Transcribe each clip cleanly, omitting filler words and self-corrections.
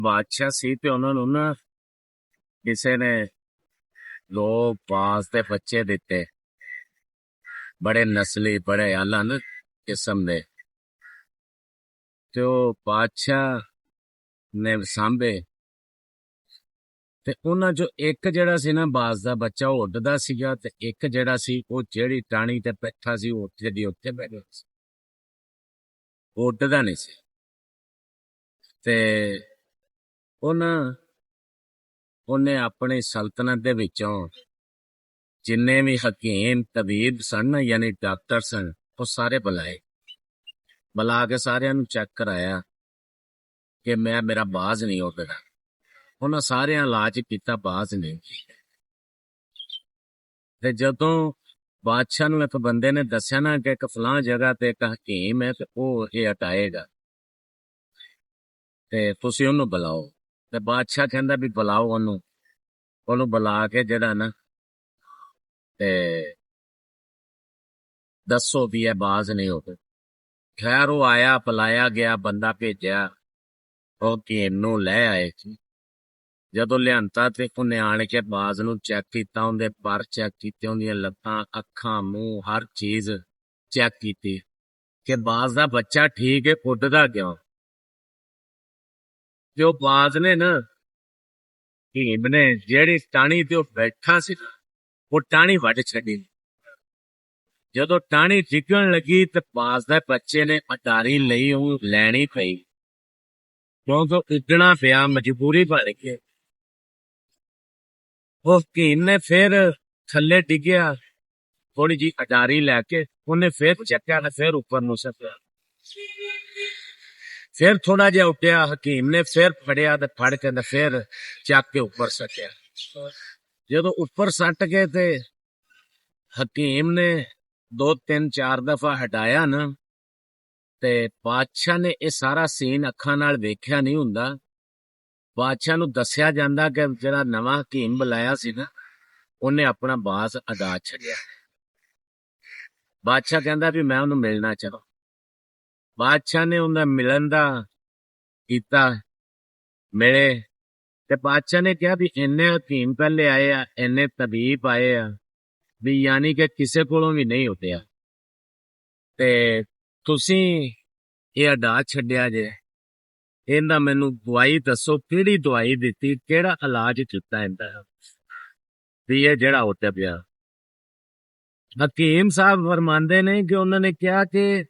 ਬਾਦਸ਼ਾਹ ਸੀ ਤੇ ਉਹਨਾਂ ਨੂੰ ਨਾ ਕਿਸੇ ਨੇ ਦੋ ਬਾਜ਼ ਦੇ ਬੱਚੇ ਦਿੱਤੇ, ਬੜੇ ਨਸਲੀ ਬੜੇ ਆਲਨ ਕਿਸਮ ਦੇ। ਤੇ ਉਹ ਬਾਦਸ਼ਾਹ ਨੇ ਸਾਂਭੇ ਤੇ ਉਹਨਾਂ ਚੋਂ ਇੱਕ ਜਿਹੜਾ ਸੀ ਨਾ ਬਾਜ਼ ਦਾ ਬੱਚਾ, ਉਹ ਉੱਡਦਾ ਸੀਗਾ, ਤੇ ਇੱਕ ਜਿਹੜਾ ਸੀ ਉਹ ਜਿਹੜੀ ਟਾਹਣੀ ਤੇ ਬੈਠਾ ਸੀ ਉਹ ਉੱਥੇ ਦੀ ਉੱਥੇ ਬੈਠਾ ਸੀ, ਉਹ ਉੱਡਦਾ ਨਹੀਂ ਸੀ। ਤੇ ਉਹਨੇ ਆਪਣੀ ਸਲਤਨਤ ਦੇ ਵਿੱਚੋਂ ਜਿੰਨੇ ਵੀ ਹਕੀਮ ਤਬੀਬ ਸਨ, ਯਾਨੀ ਡਾਕਟਰ ਸਨ, ਉਹ ਸਾਰੇ ਬੁਲਾ ਕੇ ਸਾਰਿਆਂ ਨੂੰ ਚੈੱਕ ਕਰਾਇਆ ਕਿ ਮੇਰਾ ਬਾਜ਼ ਨਹੀਂ ਉੱਡਦਾ। ਉਹਨਾਂ ਸਾਰਿਆਂ ਇਲਾਜ ਕੀਤਾ, ਬਾਜ਼ ਨਹੀਂ। ਤੇ ਜਦੋਂ ਬਾਦਸ਼ਾਹ ਨੂੰ ਇੱਕ ਬੰਦੇ ਨੇ ਦੱਸਿਆ ਨਾ ਕਿ ਇੱਕ ਫਲਾਂ ਜਗ੍ਹਾ ਤੇ ਇੱਕ ਹਕੀਮ ਹੈ ਤੇ ਉਹ ਇਹ ਹਟਾਏਗਾ, ਤੇ ਤੁਸੀਂ ਉਹਨੂੰ ਬੁਲਾਓ। ਤੇ ਬਾਦਸ਼ਾਹ ਕਹਿੰਦਾ ਵੀ ਬੁਲਾਓ ਉਹਨੂੰ ਬੁਲਾ ਕੇ ਜਿਹੜਾ ਨਾ ਤੇ ਦੱਸੋ ਵੀ ਇਹ ਬਾਜ਼ ਨਹੀਂ ਹੋਵੇ। ਖੈਰ ਉਹ ਆਇਆ, ਬੁਲਾਇਆ ਗਿਆ, ਬੰਦਾ ਭੇਜਿਆ, ਉਹ ਹਕੀਮ ਨੂੰ ਲੈ ਆਏ ਸੀ। ਜਦੋਂ ਲਿਆਂਤਾ ਤੇ ਉਹਨੇ ਆਣ ਕੇ ਬਾਜ਼ ਨੂੰ ਚੈੱਕ ਕੀਤਾ, ਉਹਦੇ ਪਰ ਚੈੱਕ ਕੀਤੇ, ਉਹਦੀਆਂ ਲੱਤਾਂ, ਅੱਖਾਂ, ਮੂੰਹ, ਹਰ ਚੀਜ਼ ਚੈੱਕ ਕੀਤੀ ਕਿ ਬਾਜ਼ ਦਾ ਬੱਚਾ ਠੀਕ ਹੈ, ਉੱਡਦਾ ਕਿਉਂ। ਤੇ ਉਹ ਬਾਜ਼ ਨੇ ਨਾ, ਹਕੀਮ ਨੇ ਜਿਹੜੀ ਟਾਹਣੀ ਤੇ ਉਹ ਬੈਠਾ ਸੀ ਉਹ ਟਾਹਣੀ ਵੱਢ ਛੱਡੀ। ਜਦੋਂ ਟਾਹਣੀ ਡਿੱਗਣ ਲੱਗੀ ਤੇ ਬਾਜ਼ ਦੇ ਬੱਚੇ ਨੇ ਅਟਾਰੀ ਲਈ, ਉਹ ਲੈਣੀ ਪਈ ਕਿਉਂਕਿ ਉੱਡਣਾ ਪਿਆ, ਮਜਬੂਰੀ ਬਣ ਕੇ। ਉਹ ਹਕੀਮ ਨੇ ਫਿਰ ਥੱਲੇ ਡਿੱਗਿਆ, ਥੋੜੀ ਜਿਹੀ ਅਟਾਰੀ ਲੈ ਕੇ ਉਹਨੇ ਫਿਰ ਚੱਕਿਆ ਤੇ ਫਿਰ ਉੱਪਰ ਨੂੰ ਸੱਟਿਆ। ਫਿਰ ਥੋੜਾ ਜਿਹਾ ਉੱਡਿਆ, ਹਕੀਮ ਨੇ ਫਿਰ ਫੜਿਆ ਤੇ ਫੜ ਕੇ ਤੇ ਫਿਰ ਚੱਕ ਕੇ ਉੱਪਰ ਸੱਟਿਆ। ਜਦੋਂ ਉੱਪਰ ਸੱਟ ਕੇ ਤੇ ਹਕੀਮ ਨੇ 2-3-4 ਦਫਾ ਹਟਾਇਆ ਨਾ, ਤੇ ਬਾਦਸ਼ਾਹ ਨੇ ਇਹ ਸਾਰਾ ਸੀਨ ਅੱਖਾਂ ਨਾਲ ਵੇਖਿਆ ਨਹੀਂ ਹੁੰਦਾ। ਬਾਦਸ਼ਾਹ ਨੂੰ ਦੱਸਿਆ ਜਾਂਦਾ ਕਿ ਜਿਹੜਾ ਨਵਾਂ ਹਕੀਮ ਬੁਲਾਇਆ ਸੀ ਨਾ, ਉਹਨੇ ਆਪਣਾ ਬਾਜ਼ ਅਦਾ ਛੱਡਿਆ। ਬਾਦਸ਼ਾਹ ਕਹਿੰਦਾ ਵੀ ਮੈਂ ਉਹਨੂੰ ਮਿਲਣਾ ਚਾਹਾਂ। ਬਾਦਸ਼ਾਹ ਨੇ ਉਹਦਾ ਮਿਲਣ ਦਾ ਕੀਤਾ, ਮਿਲੇ, ਤੇ ਬਾਦਸ਼ਾਹ ਨੇ ਕਿਹਾ ਵੀ ਇੰਨੇ ਹਕੀਮ ਪਹਿਲੇ ਆਏ ਆ, ਇੰਨੇ ਤਬੀਬ ਆਏ ਆ, ਵੀ ਯਾਨੀ ਕਿ ਕਿਸੇ ਕੋਲੋਂ ਵੀ ਨਹੀਂ ਉੱਡਿਆ, ਤੇ ਤੁਸੀਂ ਇਹ ਅਡਾ ਛੱਡਿਆ ਜੇ। ਇਹਦਾ ਮੈਨੂੰ ਦਵਾਈ ਦੱਸੋ, ਕਿਹੜੀ ਦਵਾਈ ਦਿੱਤੀ, ਕਿਹੜਾ ਇਲਾਜ ਕੀਤਾ ਇਹਦਾ ਵੀ ਇਹ ਜਿਹੜਾ ਉੱਡਿਆ ਪਿਆ। ਹਕੀਮ ਸਾਹਿਬ ਫਰਮਾਉਂਦੇ ਨੇ ਕਿ ਉਹਨਾਂ ਨੇ ਕਿਹਾ ਕਿ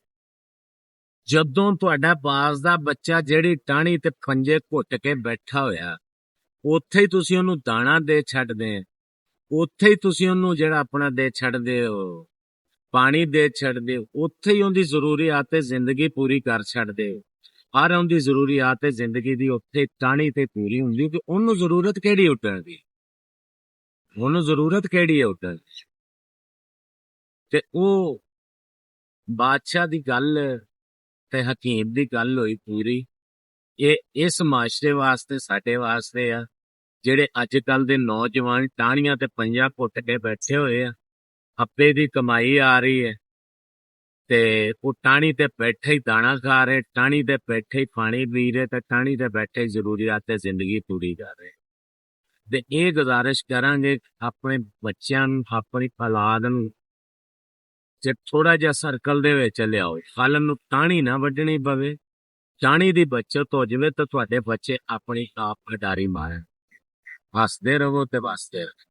ਜਦੋਂ ਤੁਹਾਡਾ ਬਾਜ਼ ਦਾ ਬੱਚਾ ਜਿਹੜੀ ਟਾਹਣੀ ਤੇ ਖੰਜੇ ਘੁੱਟ ਕੇ ਬੈਠਾ ਹੋਇਆ, ਉੱਥੇ ਹੀ ਤੁਸੀਂ ਉਹਨੂੰ ਦਾਣਾ ਦੇ ਛੱਡਦੇ, ਉੱਥੇ ਹੀ ਤੁਸੀਂ ਉਹਨੂੰ ਜਿਹੜਾ ਆਪਣਾ ਦੇ ਛੱਡਦੇ ਹੋ, ਪਾਣੀ ਦੇ ਛੱਡਦੇ ਹੋ, ਉੱਥੇ ਹੀ ਉਹਦੀ ਜ਼ਰੂਰੀਆਤ ਜ਼ਿੰਦਗੀ ਪੂਰੀ ਕਰ ਛੱਡਦੇ ਹੋ। ਹਰ ਉਹਦੀ ਜ਼ਰੂਰੀਆਤ ਜ਼ਿੰਦਗੀ ਦੀ ਉੱਥੇ ਟਾਹਣੀ ਤੇ ਪੂਰੀ ਹੁੰਦੀ, ਕਿ ਉਹਨੂੰ ਜ਼ਰੂਰਤ ਕਿਹੜੀ ਉੱਡਣ ਦੀ, ਉਹਨੂੰ ਜ਼ਰੂਰਤ ਕਿਹੜੀ ਹੈ ਉੱਡਣ ਦੀ। ਤੇ ਉਹ ਬਾਦਸ਼ਾਹ ਦੀ ਗੱਲ ਤੇ ਹਕੀਮ ਦੀ ਗੱਲ ਹੋਈ ਪੂਰੀ। ਇਹ ਇਸ ਮਾਸ਼ਰੇ ਵਾਸਤੇ, ਸਾਡੇ ਵਾਸਤੇ ਆ, ਜਿਹੜੇ ਅੱਜ ਕੱਲ ਦੇ ਨੌਜਵਾਨ ਟਾਹਣੀਆਂ ਤੇ ਪੰਜਾਂ ਘੁੱਟ ਕੇ ਬੈਠੇ ਹੋਏ ਆ, ਹੱਪੇ ਦੀ ਕਮਾਈ ਆ ਰਹੀ ਹੈ, ਤੇ ਉਹ ਟਾਹਣੀ ਤੇ ਬੈਠੇ ਹੀ ਦਾਣਾ ਖਾ ਰਹੇ, ਟਾਹਣੀ ਤੇ ਬੈਠੇ ਹੀ ਪਾਣੀ ਪੀ ਰਹੇ, ਤੇ ਟਾਹਣੀ ਤੇ ਬੈਠੇ ਜ਼ਰੂਰੀਆਤ ਜ਼ਿੰਦਗੀ ਪੂਰੀ ਕਰ ਰਹੇ। ਤੇ ਇਹ ਗੁਜ਼ਾਰਿਸ਼ ਕਰਾਂਗੇ ਆਪਣੇ ਬੱਚਿਆਂ ਨੂੰ, ਆਪਣੀ ਔਲਾਦ ਨੂੰ, ਜੇ ਥੋੜਾ ਜਿਹਾ ਸਰਕਲ ਦੇ ਵਿੱਚ ਲਿਆਓ, ਕੱਲ ਨੂੰ ਟਾਹਣੀ ਨਾ ਵੱਢਣੀ ਪਵੇ, ਟਾਹਣੀ ਦੀ ਬੱਚਤ ਹੋ ਜਾਵੇ ਤਾਂ ਤੁਹਾਡੇ ਬੱਚੇ ਆਪਣੀ ਆਪ ਖਿਡਾਰੀ ਮਾਰਨ। ਹੱਸਦੇ ਰਹੋ ਤੇ ਵਸਦੇ ਰਹੋ।